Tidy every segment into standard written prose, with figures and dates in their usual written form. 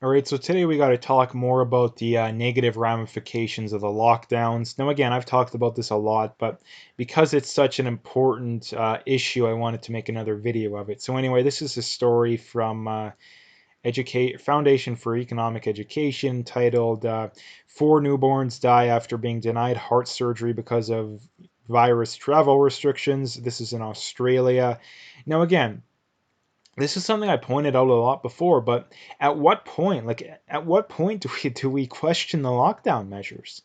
All right, so today we got to talk more about the negative ramifications of the lockdowns. Now, again, I've talked about this a lot, but because it's such an important issue, I wanted to make another video of it. So, anyway, this is a story from Foundation for Economic Education titled Four Newborns Die After Being Denied Heart Surgery Because of Virus Travel Restrictions. This is in Australia. Now, again, this is something I pointed out a lot before, but at what point do we question the lockdown measures?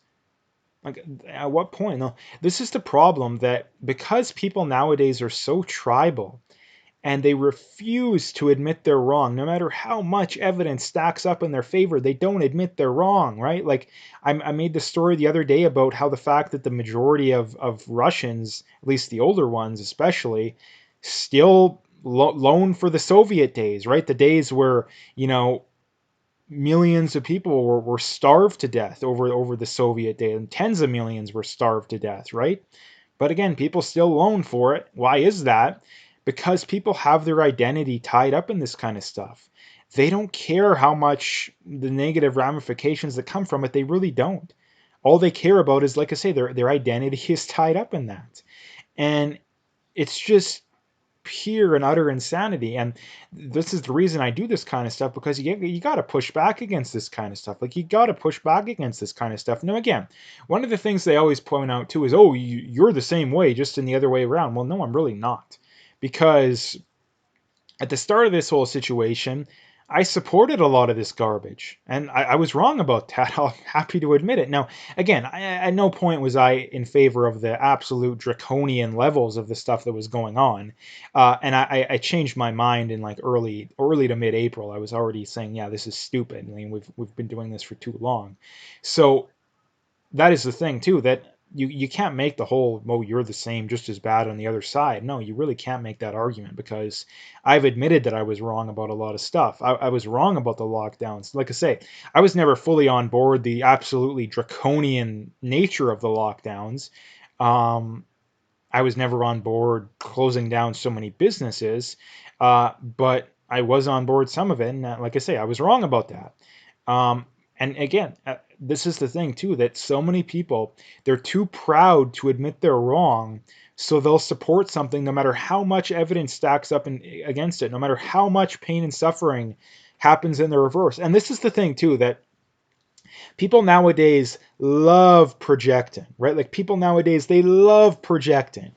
Like, at what point? No, this is the problem that because people nowadays are so tribal and they refuse to admit they're wrong, no matter how much evidence stacks up in their favor, they don't admit they're wrong, right? Like, I made the story the other day about how the fact that the majority of Russians, at least the older ones especially, still loan for the Soviet days, right? The days where, you know, millions of people were starved to death over the Soviet day, and tens of millions were starved to death, right? But again, people still loan for it. Why is that? Because people have their identity tied up in this kind of stuff. They don't care how much the negative ramifications that come from it, they really don't. All they care about is, like I say, their identity is tied up in that. And it's just pure and utter insanity. And this is the reason I do this kind of stuff, because you got to push back against this kind of stuff. Like, you got to push back against this kind of stuff. Now, again, one of the things they always point out too is, oh, you're the same way, just in the other way around. Well, no, I'm really not. Because at the start of this whole situation, I supported a lot of this garbage, and I was wrong about that. I'm happy to admit it. Now, again, at no point was I in favor of the absolute draconian levels of the stuff that was going on, and I changed my mind in like early to mid-April. I was already saying, yeah, this is stupid. I mean, we've been doing this for too long. So that is the thing too, that you can't make the whole, oh, you're the same, just as bad on the other side. No, you really can't make that argument, because I've admitted that I was wrong about a lot of stuff. I was wrong about the lockdowns. Like I say, I was never fully on board the absolutely draconian nature of the lockdowns. um, I was never on board closing down so many businesses, but I was on board some of it, and like I say, I was wrong about that. um, and again, this is the thing too, that so many people, they're too proud to admit they're wrong, so they'll support something no matter how much evidence stacks up against it, no matter how much pain and suffering happens in the reverse. And this is the thing too, that people nowadays love projecting, right? Like, people nowadays, they love projecting.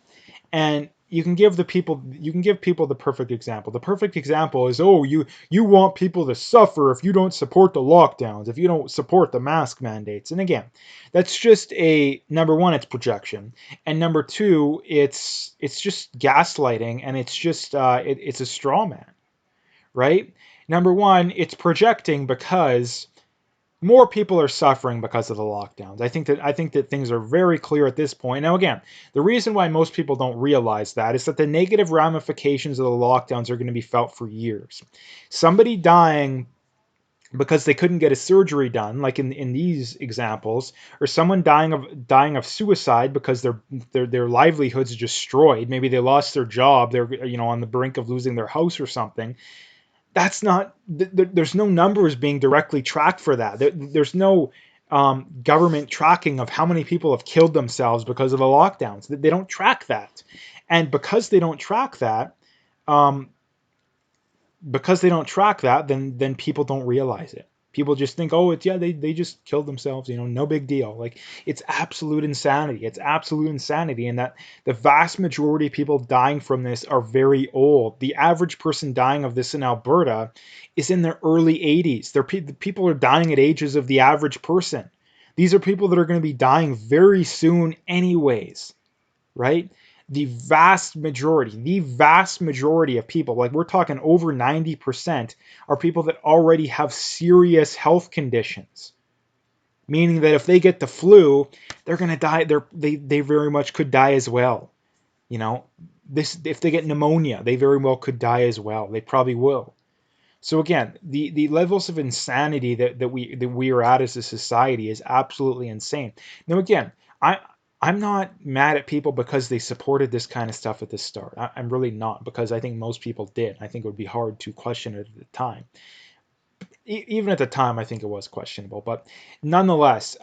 And you can give people the perfect example. The perfect example is, oh, you want people to suffer if you don't support the lockdowns, if you don't support the mask mandates. And again, that's just a, number one, it's projection, and number two, it's just gaslighting, and it's just it's a straw man, right? Number one, it's projecting because more people are suffering because of the lockdowns. I think that things are very clear at this point. Now, again, the reason why most people don't realize that is that the negative ramifications of the lockdowns are going to be felt for years. Somebody dying because they couldn't get a surgery done, like in these examples, or someone dying of suicide because their livelihood's destroyed. Maybe they lost their job, they're, on the brink of losing their house or something. That's not, there's no numbers being directly tracked for that. There's no government tracking of how many people have killed themselves because of the lockdowns. They don't track that. And um, because they don't track that, then people don't realize it. People just think, oh, it's, yeah, they just killed themselves, no big deal. Like, it's absolute insanity. It's absolute insanity. And that the vast majority of people dying from this are very old. The average person dying of this in Alberta is in their early 80s. The people are dying at ages of the average person. These are people that are going to be dying very soon anyways, right? The vast majority of people, like, we're talking over 90%, are people that already have serious health conditions. Meaning that if they get the flu, they're going to die. They very much could die as well. You know, if they get pneumonia, they very well could die as well. They probably will. So again, the levels of insanity that we are at as a society is absolutely insane. Now, again, I'm not mad at people because they supported this kind of stuff at the start. I'm really not, because I think most people did. I think it would be hard to question it at the time. even at the time, I think it was questionable. But nonetheless,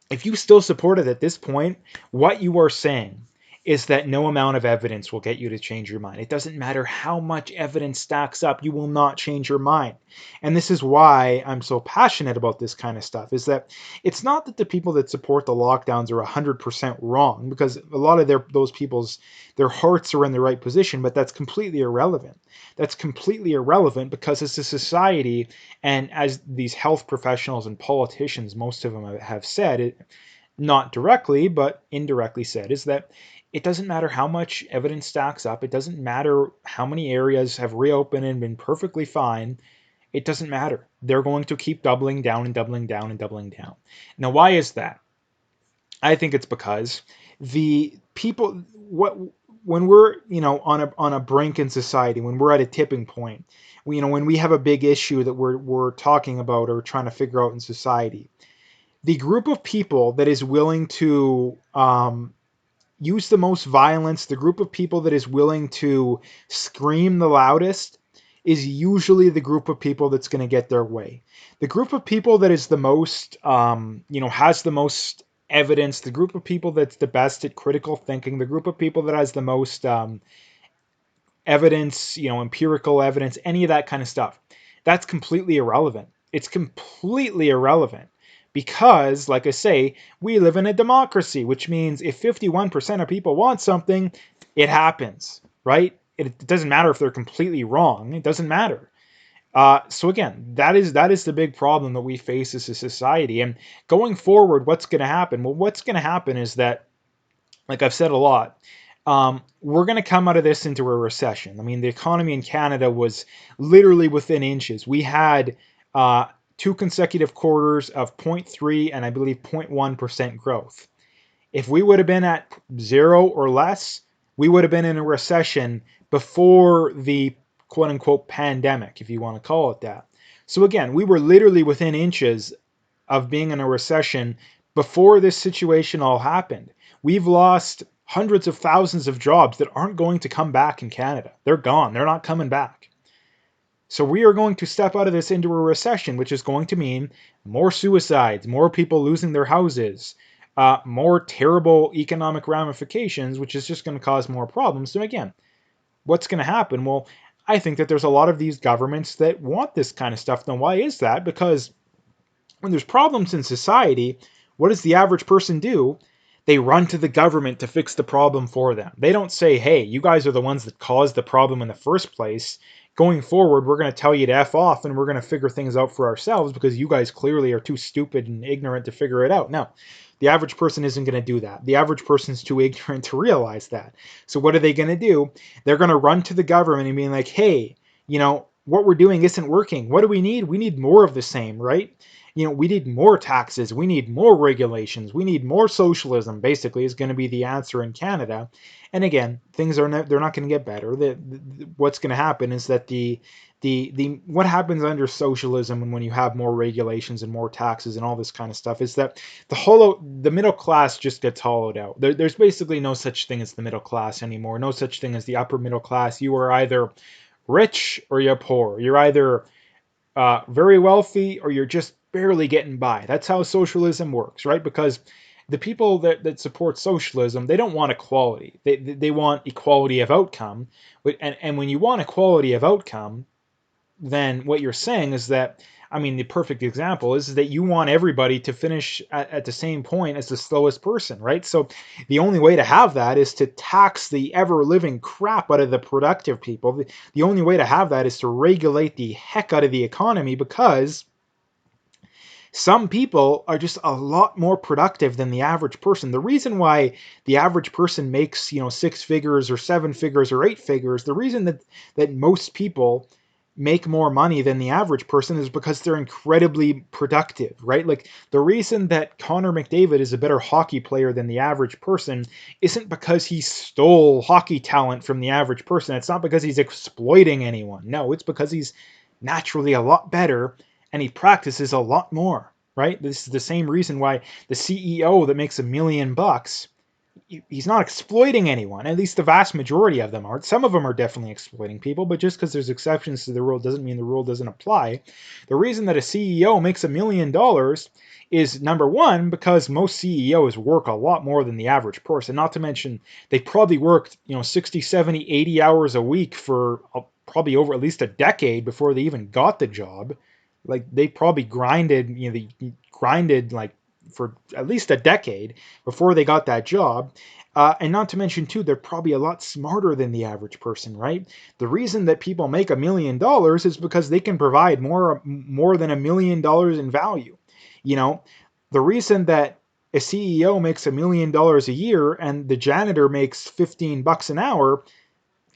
if you still support it at this point, what you are saying is that no amount of evidence will get you to change your mind. It doesn't matter how much evidence stacks up, you will not change your mind. And this is why I'm so passionate about this kind of stuff, is that it's not that the people that support the lockdowns are 100% wrong, because a lot of those people's their hearts are in the right position, but that's completely irrelevant. That's completely irrelevant because as a society, and as these health professionals and politicians, most of them have said, it, not directly, but indirectly said, is that it doesn't matter how much evidence stacks up. It doesn't matter how many areas have reopened and been perfectly fine. It doesn't matter. They're going to keep doubling down and doubling down and doubling down. Now, why is that? I think it's because the people, what when we're on a brink in society, when we're at a tipping point, when we have a big issue that we're talking about or trying to figure out in society, the group of people that is willing to use the most violence, the group of people that is willing to scream the loudest, is usually the group of people that's going to get their way. The group of people that is the most, has the most evidence, the group of people that's the best at critical thinking, the group of people that has the most evidence, empirical evidence, any of that kind of stuff, that's completely irrelevant. It's completely irrelevant because, like I say, we live in a democracy, which means if 51% of people want something, it happens, right? It doesn't matter if they're completely wrong. It doesn't matter. So again, that is the big problem that we face as a society. And going forward, what's going to happen? Well, what's going to happen is that, like I've said a lot, we're going to come out of this into a recession. I mean, the economy in Canada was literally within inches. We had two consecutive quarters of 0.3 and I believe 0.1% growth. If we would have been at 0 or less, we would have been in a recession before the quote unquote pandemic, if you want to call it that. So again, we were literally within inches of being in a recession before this situation all happened. We've lost hundreds of thousands of jobs that aren't going to come back in Canada. They're gone. They're not coming back. So we are going to step out of this into a recession, which is going to mean more suicides, more people losing their houses, more terrible economic ramifications, which is just going to cause more problems. So again, what's going to happen? Well, I think that there's a lot of these governments that want this kind of stuff. Now, why is that? Because when there's problems in society, what does the average person do? They run to the government to fix the problem for them. They don't say, hey, you guys are the ones that caused the problem in the first place. Going forward, we're going to tell you to F off and we're going to figure things out for ourselves because you guys clearly are too stupid and ignorant to figure it out. No, the average person isn't going to do that. The average person's too ignorant to realize that. So what are they going to do? They're going to run to the government and be like, hey, what we're doing isn't working. What do we need? We need more of the same, right? We need more taxes. We need more regulations. We need more socialism, basically, is going to be the answer in Canada. And again, things are they're not going to get better. What's going to happen is that the what happens under socialism and when you have more regulations and more taxes and all this kind of stuff is that the middle class just gets hollowed out. There's basically no such thing as the middle class anymore. No such thing as the upper middle class. You are either rich or you're poor. You're either very wealthy or you're just barely getting by. That's how socialism works, right? Because the people that support socialism, they don't want equality. They want equality of outcome. And when you want equality of outcome, then what you're saying is that, I mean, the perfect example is that you want everybody to finish at the same point as the slowest person, right? So the only way to have that is to tax the ever-living crap out of the productive people. The only way to have that is to regulate the heck out of the economy because some people are just a lot more productive than the average person. The reason why the average person makes, 6 figures or 7 figures or 8 figures, the reason that most people make more money than the average person is because they're incredibly productive, right? Like the reason that Connor McDavid is a better hockey player than the average person isn't because he stole hockey talent from the average person. It's not because he's exploiting anyone. No, it's because he's naturally a lot better and he practices a lot more, right? This is the same reason why the CEO that makes $1 million he's not exploiting anyone. At least the vast majority of them aren't. Some of them are definitely exploiting people, but just because there's exceptions to the rule doesn't mean the rule doesn't apply. The reason that a CEO makes $1 million is, number one, because most CEOs work a lot more than the average person. Not to mention they probably worked 60, 70, 80 hours a week for probably over at least a decade before they even got the job. Like they probably grinded, they grinded like for at least a decade before they got that job. And not to mention, too, they're probably a lot smarter than the average person, right? The reason that people make $1 million is because they can provide more than $1 million in value. The reason that a CEO makes $1 million a year and the janitor makes $15 an hour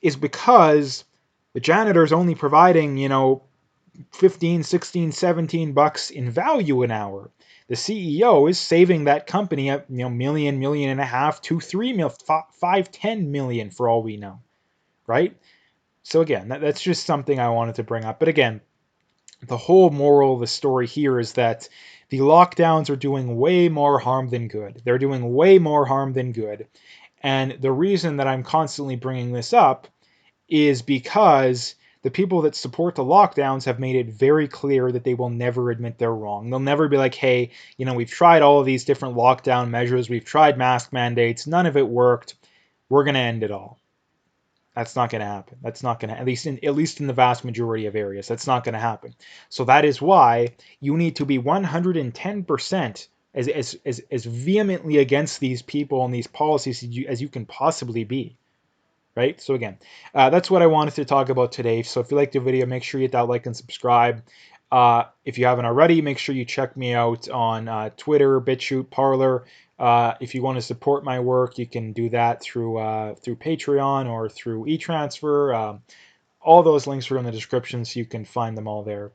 is because the janitor is only providing, 15, 16, $17 in value an hour. The CEO is saving that company a million, million and a half, 2, 3 million, 5, 10 million for all we know, right? So again, that's just something I wanted to bring up. But again, the whole moral of the story here is that the lockdowns are doing way more harm than good. They're doing way more harm than good. And the reason that I'm constantly bringing this up is because the people that support the lockdowns have made it very clear that they will never admit they're wrong. They'll never be like, hey, we've tried all of these different lockdown measures. We've tried mask mandates. None of it worked. We're going to end it all. That's not going to happen. That's not going to, at least in the vast majority of areas, that's not going to happen. So that is why you need to be 110% as vehemently against these people and these policies as you can possibly be. Right? So again, that's what I wanted to talk about today. So if you liked the video, make sure you hit that like and subscribe. If you haven't already, make sure you check me out on Twitter, BitChute, Parler. If you want to support my work, you can do that through Patreon or through eTransfer. All those links are in the description, so you can find them all there.